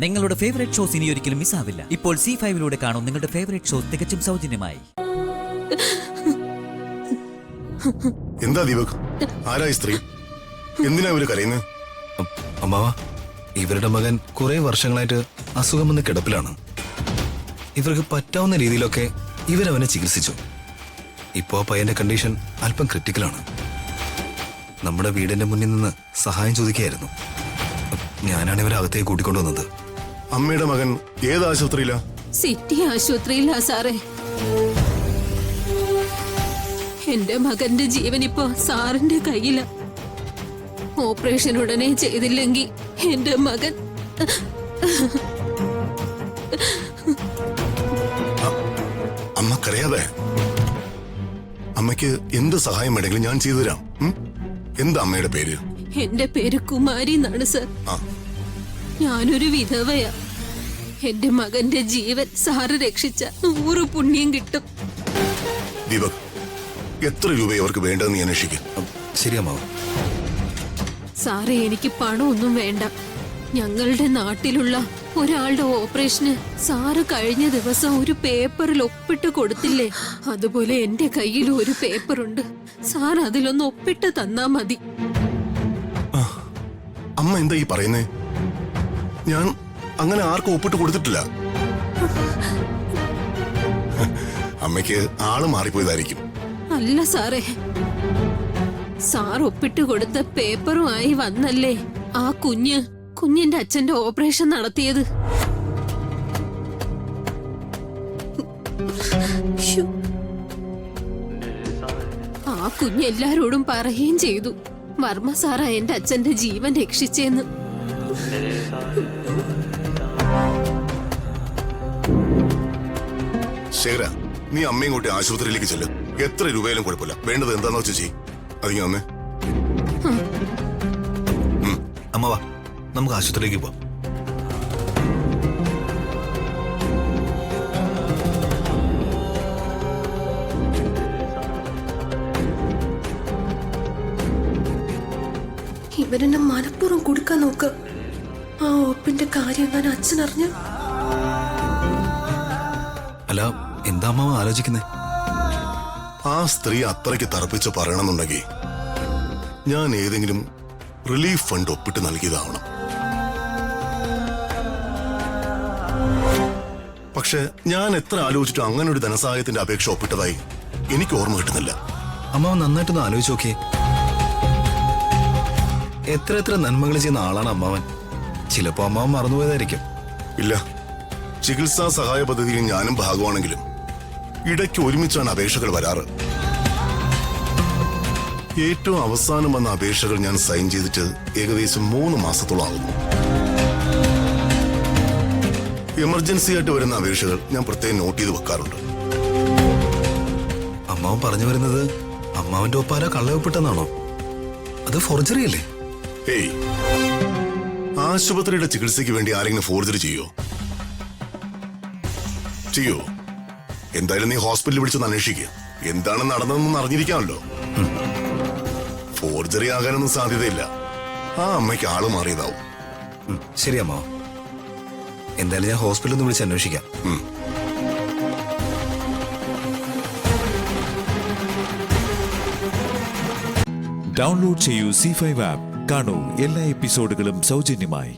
നിങ്ങളുടെ favourite shows ഇനി ഒരിക്കലും മിസ്സാവില്ല. ഇപ്പോൾ C5 കാണും നിങ്ങളുടെ ഫേവറേറ്റ് ഷോസ് തികച്ചും സൗജന്യമായി. എന്താ ദീപക്, ആരായി സ്ത്രീ? എന്തിനാ ഇവര് കരയുന്നത്? അമ്മാവ, ഇവരുടെ മകൻ കുറെ വർഷങ്ങളായിട്ട് അസുഖം വന്ന് കിടപ്പിലാണ്. ഇവർക്ക് പറ്റാവുന്ന രീതിയിലൊക്കെ ഇവരവനെ ചികിത്സിച്ചു. ഇപ്പോ പയ്യന്റെ കണ്ടീഷൻ അല്പം ക്രിട്ടിക്കലാണ്. നമ്മുടെ വീടിന്റെ മുന്നിൽ നിന്ന് സഹായം ചോദിക്കുകയായിരുന്നു. ഞാനാണ് ഇവരെ അകത്തേക്ക് കൂട്ടിക്കൊണ്ടുവന്നത്. അമ്മയുടെ മകൻ ഏത് ആശുപത്രിയിലാ? സിറ്റി ആശുപത്രിയിലാ സാറേ. എന്റെ മകന്റെ ജീവൻ ഇപ്പോ സാറിന്റെ കയ്യിലാ. ഓപ്പറേഷൻ ഉടനെ ചെയ്തില്ലെങ്കിൽ എന്റെ മകൻ അമ്മക്കറിയാതെ അമ്മയ്ക്ക് എന്ത് സഹായം വേണമെങ്കിലും ഞാൻ ചെയ്തു തരാം. എന്താ അമ്മയുടെ പേര്? എന്റെ പേര് കുമാരി എന്നാണ് സർ. ഞാനൊരു വിധവയാ. എന്റെ മകന്റെ ജീവൻ സാറ് രക്ഷിച്ച 100 പുണ്യം കിട്ടും. ദീപക്, എത്ര രൂപ അവർക്ക് വേണ്ടതെന്ന് ഞാൻ അന്വേഷിക്കാം. ശരി അമ്മാവ. സാറേ, എനിക്ക് പണമൊന്നും വേണ്ട. ഞങ്ങളുടെ നാട്ടിലുള്ള ഒരാളുടെ ഓപ്പറേഷന് സാറ് കഴിഞ്ഞ ദിവസം ഒരു പേപ്പറിൽ ഒപ്പിട്ട് കൊടുത്തില്ലേ, അതുപോലെ എന്റെ കയ്യിൽ ഒരു പേപ്പറുണ്ട്. സാർ അതിലൊന്ന് ഒപ്പിട്ട് തന്നാ മതി. അമ്മ എന്താ ഈ പറയുന്നേ? ഞാൻ അങ്ങനെ ആർക്കും ഒപ്പിട്ട് കൊടുത്തിട്ടില്ല. അമ്മയ്ക്ക് ആള് മാറിപ്പോയതായിരിക്കും. അല്ല സാറേ, സാർ ഒപ്പിട്ട് കൊടുത്ത പേപ്പറുമായി വന്നല്ലേ ആ കുഞ്ഞിന്റെ അച്ഛന്റെ ഓപ്പറേഷൻ നടത്തിയത്. ആ കുഞ്ഞ് എല്ലാരോടും പറയുകയും ചെയ്തു, വർമ്മ സാറാ എന്റെ അച്ഛന്റെ ജീവൻ രക്ഷിച്ചെന്ന്. ശേഖര, നീ അമ്മയും കൂട്ടി ആശുപത്രിയിലേക്ക് ചെല്ല്. എത്ര രൂപയിലും കുഴപ്പമില്ല. വേണ്ടത് എന്താന്ന് വെച്ചാ ചെയ്യ്. അതിങ്ങ അമ്മേ. അമ്മവാ, നമുക്ക് ആശുപത്രിയിലേക്ക് പോവാം. ഇവരെന്നെ മനഃപൂർവ്വം കൊടുക്കാൻ നോക്ക. ആ ഒപ്പിന്റെ കാര്യം ഞാൻ അച്ഛനറിഞ്ഞ. അല്ല, എന്താ അമ്മാവ ആലോചിക്കുന്നേ? ആ സ്ത്രീ അത്രയ്ക്ക് തറപ്പിച്ച് പറയണമെന്നുണ്ടെങ്കിൽ ഞാൻ ഏതെങ്കിലും റിലീഫ് ഫണ്ട് ഒപ്പിട്ട് നൽകിയതാവണം. പക്ഷെ ഞാൻ എത്ര ആലോചിച്ചിട്ടും അങ്ങനെ ഒരു ധനസഹായത്തിന്റെ അപേക്ഷ ഒപ്പിട്ടതായി എനിക്ക് ഓർമ്മ കിട്ടുന്നില്ല. അമ്മാവൻ നന്നായിട്ടൊന്ന് ആലോചിച്ച് നോക്കിയേ. എത്ര നന്മകൾ ചെയ്യുന്ന ആളാണ് അമ്മാവൻ. ചിലപ്പോ അമ്മാവൻ മറന്നുപോയതായിരിക്കും. ഇല്ല, ചികിത്സാ സഹായ പദ്ധതിയിൽ ഞാനും ഭാഗമാണെങ്കിലും ഇടയ്ക്ക് ഒരുമിച്ചാണ് അപേക്ഷകൾ വരാറ്. ഏറ്റവും അവസാനം വന്ന അപേക്ഷകൾ ഞാൻ സൈൻ ചെയ്തിട്ട് ഏകദേശം 3 മാസത്തോളം ആകുന്നു. എമർജൻസി ആയിട്ട് വരുന്ന അപേക്ഷകൾ ഞാൻ പ്രത്യേകം നോട്ട് ചെയ്ത് വെക്കാറുണ്ട്. അമ്മാവൻ പറഞ്ഞു വരുന്നത് അമ്മാവന്റെ ഒപ്പാര കള്ളവെപ്പെട്ടെന്നാണോ? അത് ഫോർജറി അല്ലേ? ഏയ്, ആശുപത്രിയുടെ ചികിത്സയ്ക്ക് വേണ്ടി ആരെങ്കിലും ഫോർജറി ചെയ്യോ? എന്തായാലും നീ ഹോസ്പിറ്റലിൽ വിളിച്ചൊന്ന് അന്വേഷിക്കുക. എന്താണ് നടന്നതെന്ന് അറിഞ്ഞിരിക്കാമല്ലോ. ഫോർജറി ആകാനൊന്നും സാധ്യതയില്ല. ആ അമ്മയ്ക്ക് ആള് മാറിയതാവും. ശരി അമ്മാവ, എന്തായാലും ഞാൻ ഹോസ്പിറ്റലിൽ ഒന്ന് വിളിച്ച് അന്വേഷിക്കാം. ഡൗൺലോഡ് ചെയ്യൂ C5 ആപ്പ്. കാണൂ എല്ലാ എപ്പിസോഡുകളും സൗജന്യമായി.